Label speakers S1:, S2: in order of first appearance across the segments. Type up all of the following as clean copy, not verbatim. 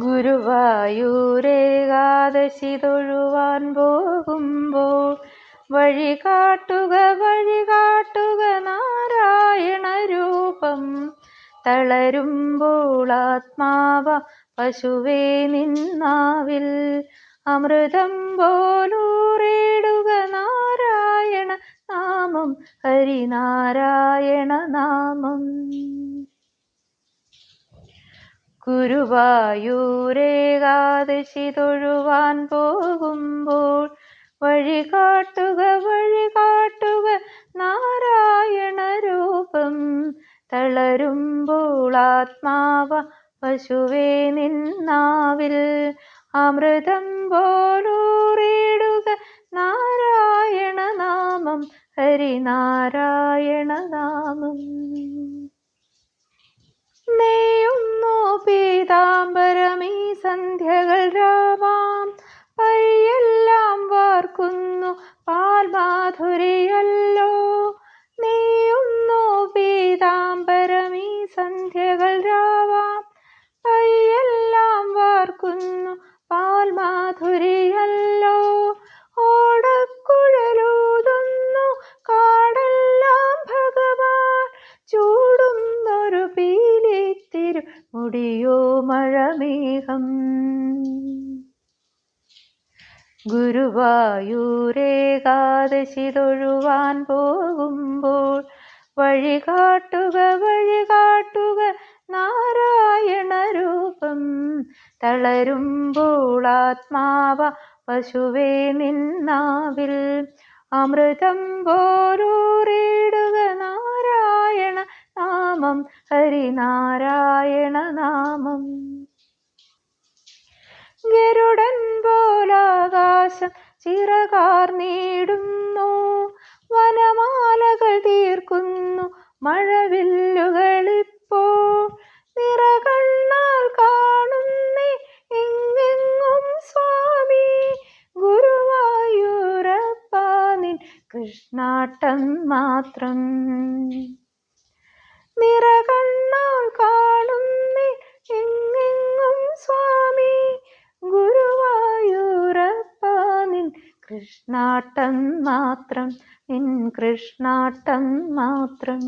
S1: ഗുരുവായൂരേകാദശി തൊഴുവാൻ പോകുമ്പോൾ വഴി കാട്ടുക നാരായണ രൂപം. തളരുമ്പോൾ ആത്മാവ പശുവേ നിന്നാവിൽ അമൃതം പോലൂറിടുക നാരായണ നാമം, ഹരിനാരായണ നാമം. ഗുരുവായൂരേകാദശി തൊഴുവാൻ പോകുമ്പോൾ വഴി കാട്ടുക നാരായണ രൂപം. തളരുമ്പോൾ ആത്മാവ പശുവേ നിന്നാവിൽ അമൃതം പോലൂറിടുക നാരായണ നാമം, ഹരിനാരായണ നാമം. നെയ്യുന്നു പീതാംബരമീ സന്ധ്യകൾ രാവാം, പയ്യെല്ലാം വാർക്കുന്നു പാൽമാധുരിയല്ലോ. നെയ്യുന്നു പീതാംബരമീ സന്ധ്യകൾ രാവാം, പയ്യെല്ലാം വാർക്കുന്നു പാൽമാധുരിയല്ലോ. ഓടക്കുഴലൂതുന്നു കാടെല്ലാം ഭഗവാൻ, ചൂടുന്നൊരു പീലിത്തിരു മുടിയോ മഴമേഘം. ഗുരുവായൂരേകാദശി തൊഴുവാൻ പോകുമ്പോൾ വഴി കാട്ടുക നാരായണ രൂപം. തളരുമ്പോൾ ആത്മാവ പശുവേ നിന്നാവിൽ അമൃതം പോലൂറിടുക നാരായണ നാമം, ഹരിനാരായണ നാമം. ഗരുഡൻ പോലാകാശം ചിറകാർന്നിടുന്നു, വനമാലകൾ തീർക്കുന്നു മഴവില്ലുകളിപ്പോൾ. നിറകണ്ണാൽ കാണുന്നേ എങ്ങെങ്ങും സ്വാമി, ഗുരുവായൂരപ്പ നിൻ കൃഷ്ണാട്ടം മാത്രം. നിറകണ്ണാൽ കാണുന്നേ എങ്ങെങ്ങും സ്വാമി, ഗുരുവായൂരപ്പ നിൻ കൃഷ്ണാട്ടം മാത്രം, നിൻ കൃഷ്ണാട്ടം മാത്രം.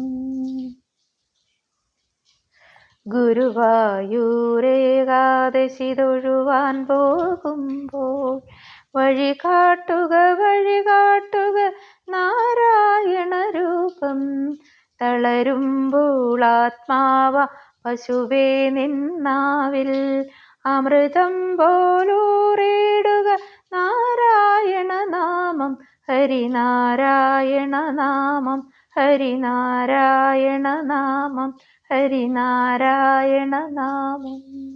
S1: ഗുരുവായൂരേകാദശി തൊഴുവാൻ പോകുമ്പോൾ വഴി കാട്ടുക നാരായണ രൂപം. തളരുമ്പോൾ ആത്മാവ പശുവേ നിന്നാവിൽ അമൃതം പോലൂറിടുക നാരായണ നാമം, ഹരിനാരായണ നാമം, ഹരിനാരായണ നാമം, ഹരിനാരായണ നാമം.